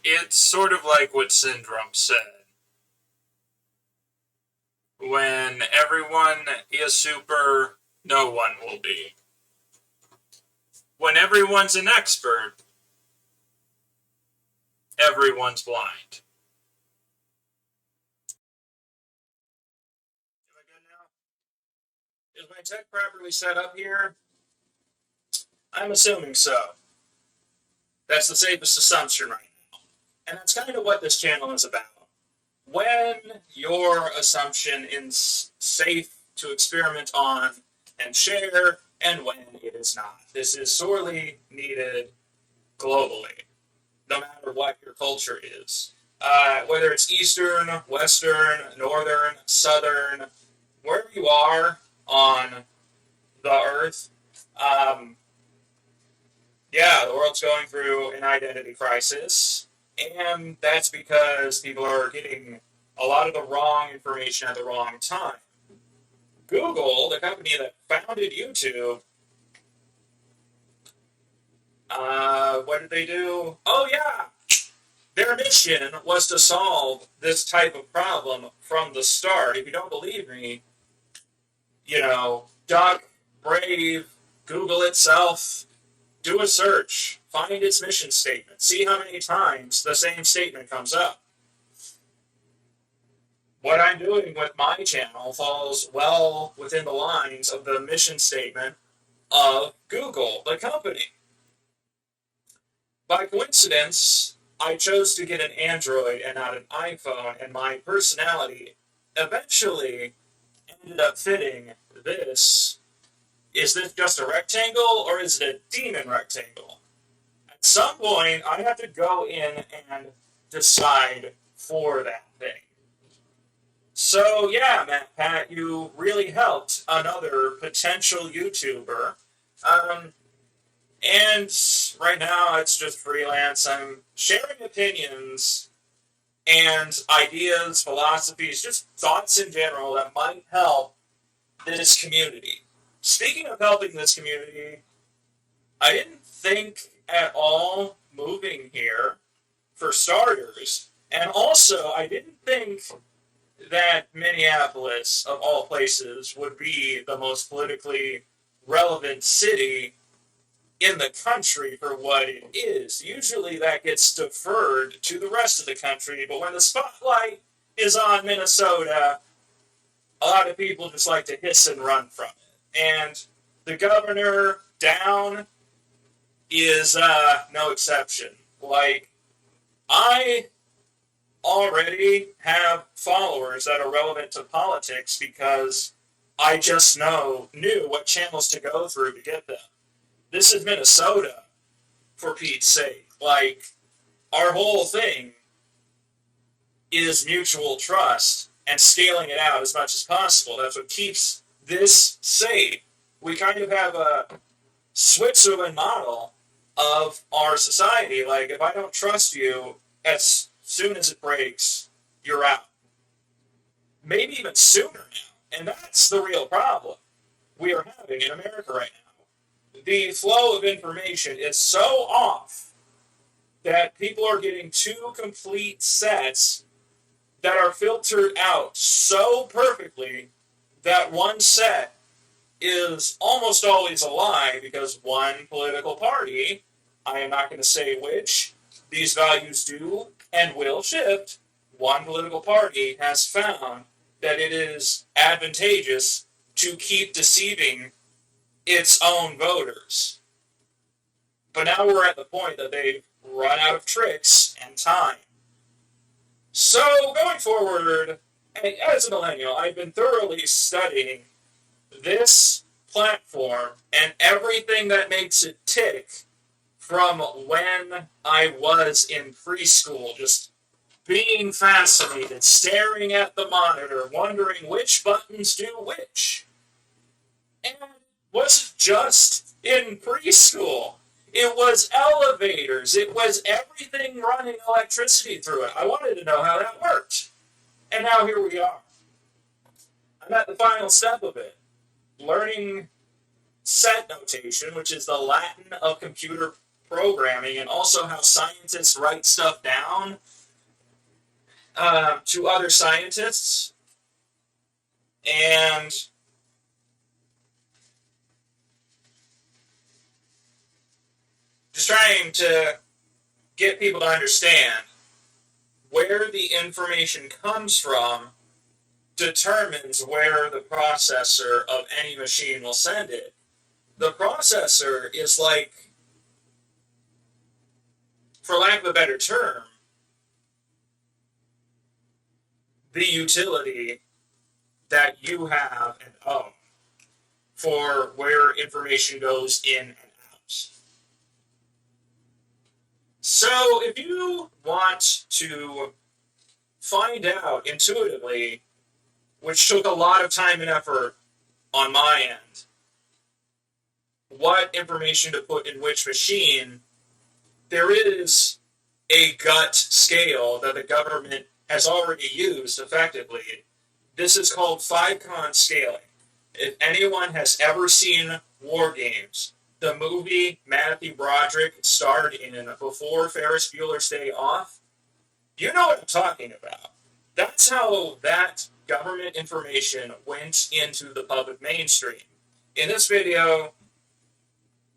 It's sort of like what Syndrome said. When everyone is super, no one will be. When everyone's an expert, everyone's blind. Am I good now? Is my tech properly set up here? I'm assuming so. That's the safest assumption right now. And that's kind of what this channel is about. When your assumption is safe to experiment on and share, and when it is not. This is sorely needed globally, no matter what your culture is. Whether it's Eastern, Western, Northern, Southern, wherever you are on the earth, um, yeah, the world's going through an identity crisis, and that's because people are getting a lot of the wrong information at the wrong time. Google, the company that founded YouTube, what did they do? Oh, yeah, their mission was to solve this type of problem from the start. If you don't believe me, Duck, Brave, Google itself, do a search, find its mission statement, see how many times the same statement comes up. What I'm doing with my channel falls well within the lines of the mission statement of Google, the company. By coincidence, I chose to get an Android and not an iPhone, and my personality eventually ended up fitting this. Is this just a rectangle, or is it a demon rectangle? At some point, I have to go in and decide for that thing. So yeah, Pat, you really helped another potential YouTuber. Um, and right now it's just freelance. I'm sharing opinions and ideas, philosophies, just thoughts in general that might help this community. Speaking of helping this community, I didn't think at all moving here, for starters, and also I didn't think that Minneapolis, of all places, would be the most politically relevant city in the country for what it is. Usually that gets deferred to the rest of the country, but when the spotlight is on Minnesota, a lot of people just like to hiss and run from it. And the governor down is no exception. Like, I already have followers that are relevant to politics because I just knew what channels to go through to get them. This is Minnesota, for Pete's sake. Like, our whole thing is mutual trust and scaling it out as much as possible. That's what keeps this safe. We kind of have a Switzerland model of our society. Like, if I don't trust you, as soon as it breaks, you're out. Maybe even sooner now. And that's the real problem we are having in America right now. The flow of information is so off that people are getting two complete sets that are filtered out so perfectly that one set is almost always a lie because one political party, I am not going to say which, these values do and will shift, one political party has found that it is advantageous to keep deceiving its own voters. But now we're at the point that they've run out of tricks and time. So going forward, as a millennial, I've been thoroughly studying this platform and everything that makes it tick from when I was in preschool, just being fascinated, staring at the monitor, wondering which buttons do which. And it wasn't just in preschool. It was elevators. It was everything running electricity through it. I wanted to know how that worked. And now here we are. I'm at the final step of it. Learning set notation, which is the Latin of computer programming and also how scientists write stuff down to other scientists, and just trying to get people to understand where the information comes from determines where the processor of any machine will send it. The processor is like, for lack of a better term, the utility that you have and own for where information goes in and out. So if you want to find out intuitively, which took a lot of time and effort on my end, what information to put in which machine, there is a gut scale that the government has already used effectively. This is called iCON scaling. If anyone has ever seen War Games, the movie Matthew Broderick starred in before Ferris Bueller's Day Off, you know what I'm talking about. That's how that government information went into the public mainstream. In this video,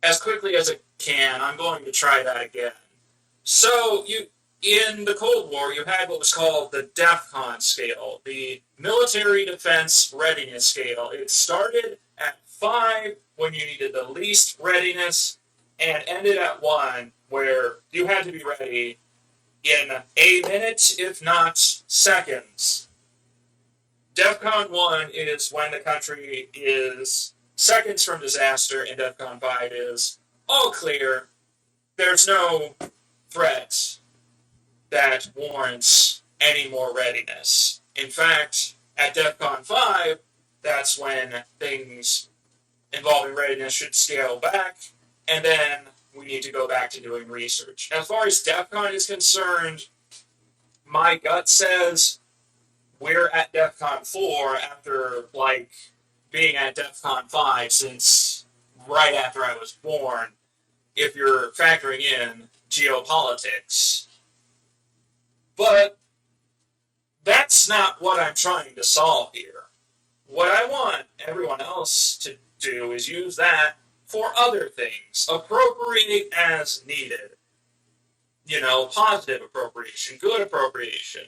as quickly as I can, I'm going to try that again. So, in the Cold War, you had what was called the DEFCON scale, the Military Defense Readiness Scale. It started at 5 when you needed the least readiness, and ended at 1 where you had to be ready in a minute, if not seconds. DEFCON 1 is when the country is seconds from disaster, and DEFCON 5 is all clear. There's no threat that warrants any more readiness. In fact, at DEFCON 5, that's when things involving readiness should scale back, and then we need to go back to doing research. As far as DEFCON is concerned, my gut says we're at DEFCON 4 after, being at DEFCON 5 since right after I was born, if you're factoring in geopolitics. But that's not what I'm trying to solve here. What I want everyone else to do is use that for other things. Appropriate as needed. Positive appropriation, good appropriation.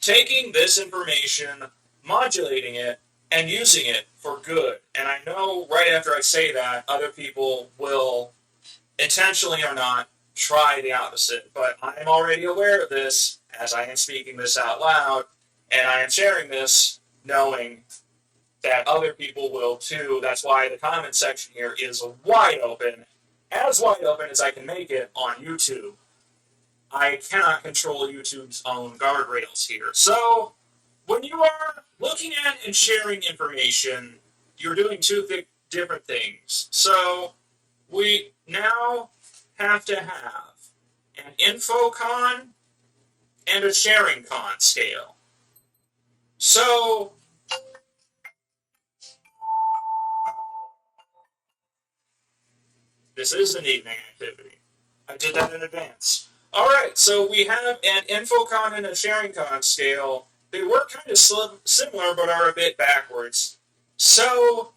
Taking this information, modulating it, and using it for good. And I know right after I say that, other people will, intentionally or not, try the opposite. But I am already aware of this as I am speaking this out loud, and I am sharing this knowing that other people will too. That's why the comment section here is wide open, as wide open as I can make it on YouTube. I cannot control YouTube's own guardrails here. So, when you are looking at and sharing information, you're doing two different things. So, we now have to have an InfoCon and a SharingCon scale. So, this is an evening activity. I did that in advance. Alright, so we have an InfoCon and a SharingCon scale. They work kind of similar, but are a bit backwards. So,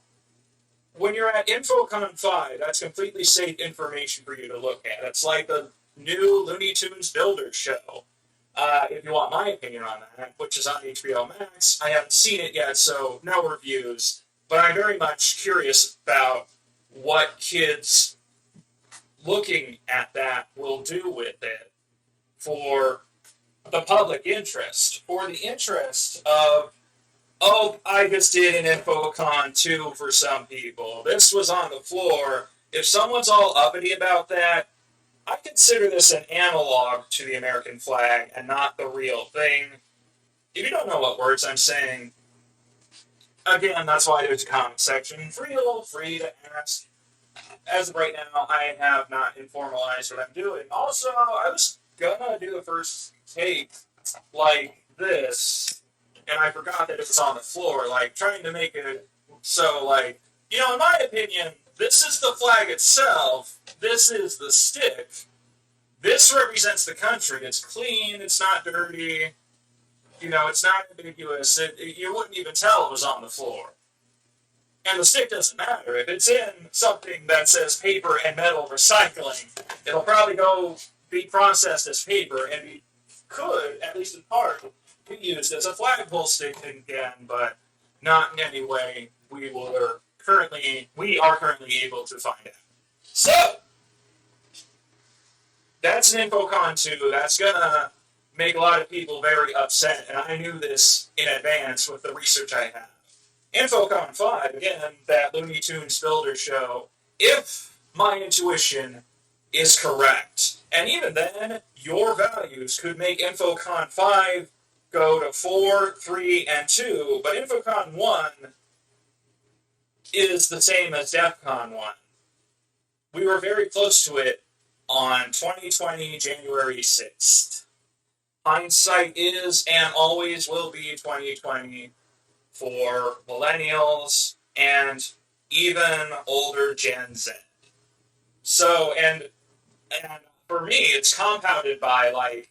when you're at InfoCon 5, that's completely safe information for you to look at. It's like the new Looney Tunes Builder show. If you want my opinion on that, which is on HBO Max. I haven't seen it yet, so no reviews. But I'm very much curious about what kids looking at that will do with it for the public interest, for the interest of, oh, I just did an InfoCon 2 for some people. This was on the floor. If someone's all uppity about that, I consider this an analog to the American flag and not the real thing. If you don't know what words I'm saying, again, that's why there's a comment section. Feel free to ask. As of right now, I have not informalized what I'm doing. Also, I was gonna do the first take like this, and I forgot that it was on the floor, trying to make it so, in my opinion, this is the flag itself, this is the stick, this represents the country, it's clean, it's not dirty, it's not ambiguous, you wouldn't even tell it was on the floor. And the stick doesn't matter. If it's in something that says paper and metal recycling, it'll probably be processed as paper and could, at least in part, be used as a flagpole stick again, but not in any way we are currently able to find out. So, that's an InfoCon 2. That's going to make a lot of people very upset, and I knew this in advance with the research I have. InfoCon 5, again, that Looney Tunes Builder show, if my intuition is correct. And even then, your values could make InfoCon 5 go to 4, 3, and 2, but InfoCon 1 is the same as DEF CON 1. We were very close to it on 2020, January 6th. Hindsight is and always will be 2020 for millennials and even older Gen Z. So, and for me, it's compounded by, I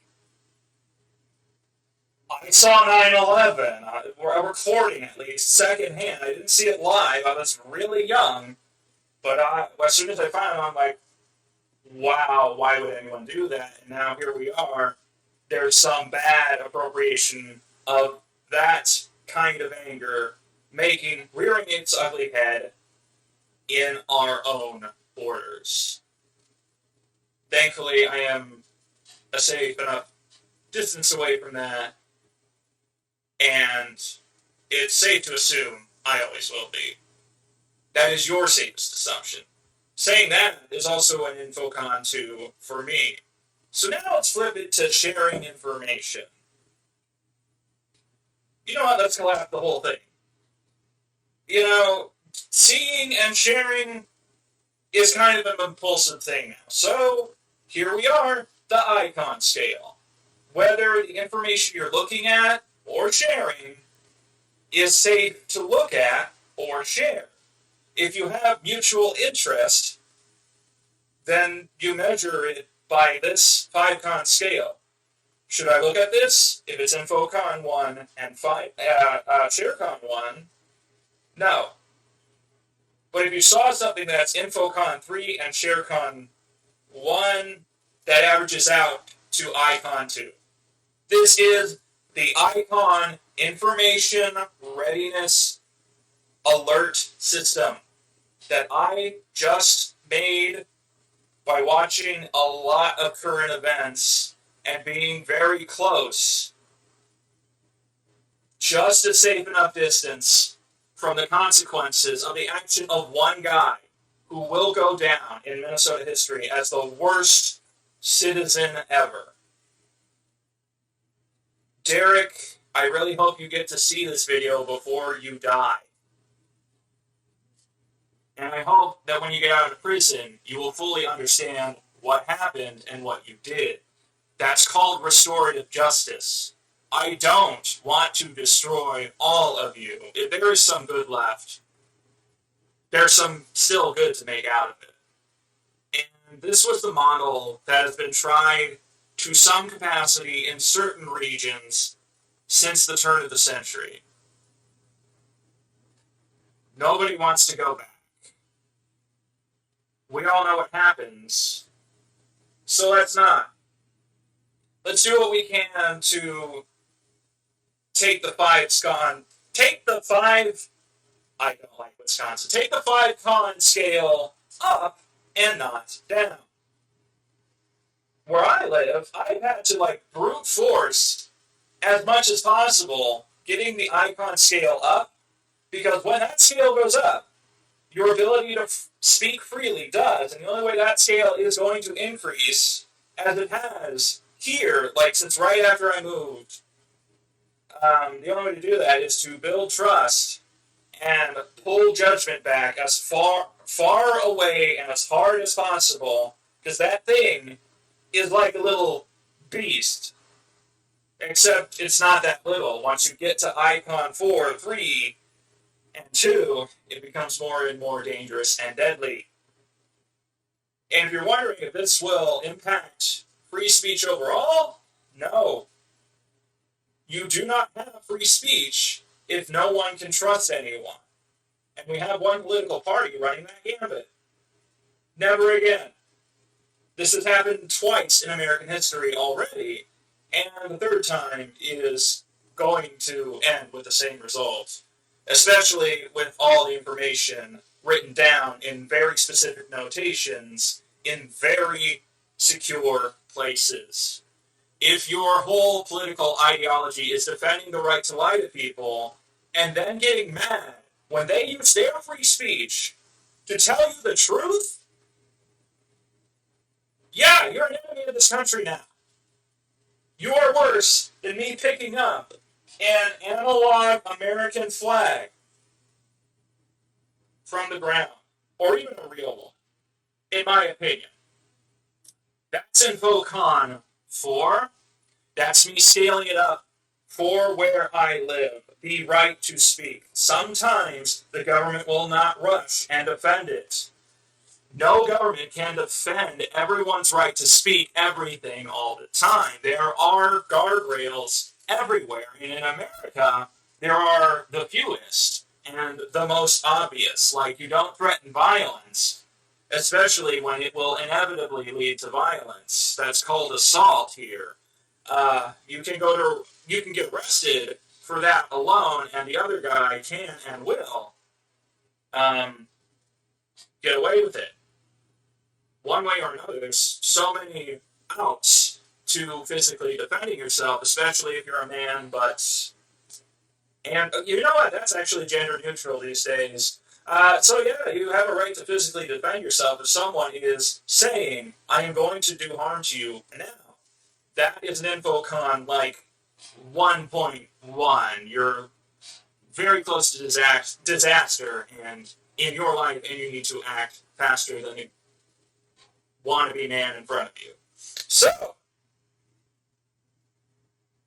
saw 9/11, a recording at least, secondhand. I didn't see it live. I was really young, but as soon as I found it, I'm like, wow, why would anyone do that? And now here we are. There's some bad appropriation of that kind of anger rearing its ugly head in our own borders. Thankfully, I am a safe enough distance away from that, and it's safe to assume I always will be. That is your safest assumption. Saying that is also an InfoCon 2 for me. So now let's flip it to sharing information. You know what? Let's collapse the whole thing. Seeing and sharing is kind of an impulsive thing now. So here we are, the iCON scale. Whether the information you're looking at or sharing is safe to look at or share. If you have mutual interest, then you measure it by this 5-con scale. Should I look at this? If it's InfoCon 1 and ShareCon 1, no. But if you saw something that's InfoCon 3 and ShareCon 1, that averages out to iCON 2. This is the iCON Information Readiness Alert System that I just made by watching a lot of current events and being very close, just a safe enough distance from the consequences of the action of one guy who will go down in Minnesota history as the worst citizen ever. Derek, I really hope you get to see this video before you die. And I hope that when you get out of prison, you will fully understand what happened and what you did. That's called restorative justice. I don't want to destroy all of you. If there is some good left, there's some still good to make out of it. And this was the model that has been tried to some capacity in certain regions since the turn of the century. Nobody wants to go back. We all know what happens, so let's not. Let's do what we can to take the 5-con scale up and not down. Where I live, I've had to brute force as much as possible getting the iCON scale up, because when that scale goes up, your ability to speak freely does, and the only way that scale is going to increase, as it has here, since right after I moved, the only way to do that is to build trust and pull judgment back as far away and as hard as possible, because that thing is like a little beast. Except it's not that little. Once you get to iCON 4 or 3, And two, it becomes more and more dangerous and deadly. And if you're wondering if this will impact free speech overall, no. You do not have free speech if no one can trust anyone. And we have one political party running that gambit. Never again. This has happened twice in American history already, and the third time is going to end with the same result, especially with all the information written down in very specific notations in very secure places. If your whole political ideology is defending the right to lie to people and then getting mad when they use their free speech to tell you the truth, yeah, you're an enemy of this country now. You are worse than me picking up an analog American flag from the ground, or even a real one, in my opinion. That's InfoCon 4. That's me scaling it up for where I live. The right to speak. Sometimes the government will not rush and defend it. No government can defend everyone's right to speak everything all the time. There are guardrails everywhere. And in America, there are the fewest and the most obvious. Like, you don't threaten violence, especially when it will inevitably lead to violence. That's called assault here. You can get arrested for that alone, and the other guy can and will get away with it. One way or another, there's so many outs to physically defending yourself, especially if you're a man, and you know what, that's actually gender neutral these days. So yeah, you have a right to physically defend yourself if someone is saying, I am going to do harm to you now. That is an InfoCon like 1.1. You're very close to disaster and in your life, and you need to act faster than a wannabe man in front of you. So,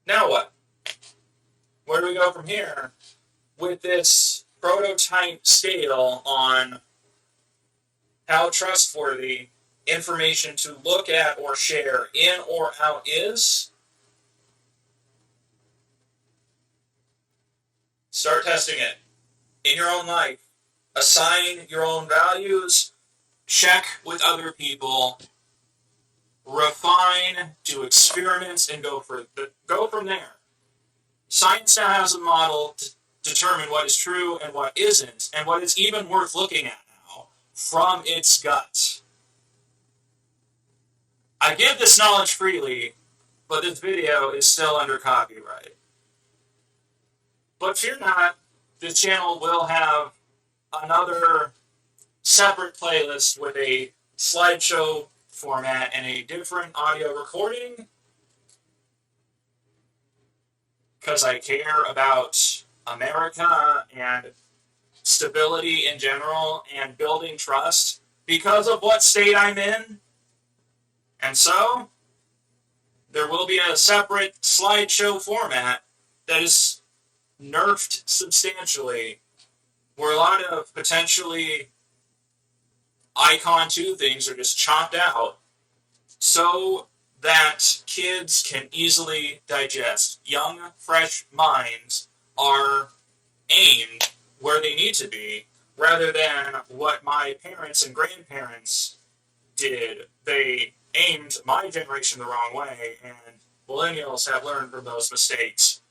now what? Where do we go from here with this prototype scale on how trustworthy information to look at or share in or out is? Start testing it in your own life. Assign your own values. Check with other people. Refine, do experiments, and go from there. Science now has a model to determine what is true and what isn't, and what is even worth looking at now from its gut. I give this knowledge freely, but this video is still under copyright. But fear not, this channel will have another separate playlist with a slideshow format and a different audio recording, because I care about America and stability in general and building trust because of what state I'm in. And so, there will be a separate slideshow format that is nerfed substantially, where a lot of potentially iCON 2 things are just chopped out so that kids can easily digest. Young, fresh minds are aimed where they need to be, rather than what my parents and grandparents did. They aimed my generation the wrong way, and millennials have learned from those mistakes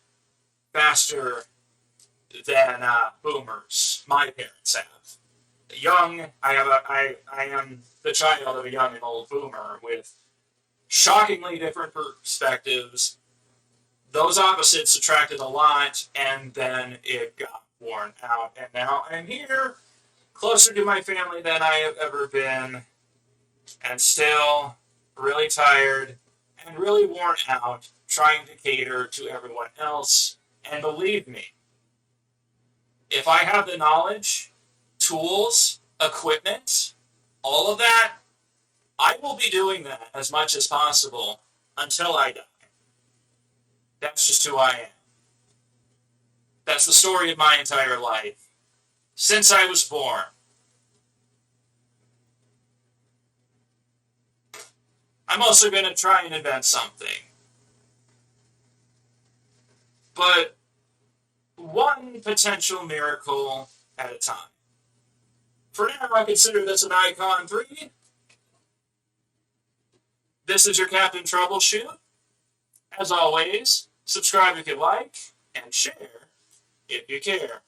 faster than boomers, my parents have. I am the child of a young and old boomer with shockingly different perspectives. Those opposites attracted a lot, and then it got worn out. And now I'm here, closer to my family than I have ever been, and still really tired and really worn out trying to cater to everyone else. And believe me, if I have the knowledge, tools, equipment, all of that, I will be doing that as much as possible until I die. That's just who I am. That's the story of my entire life. since I was born. I'm also going to try and invent something. But one potential miracle at a time. For now, I consider this an iCON 3. This is your Captain Troubleshoot. As always, subscribe if you like, and share if you care.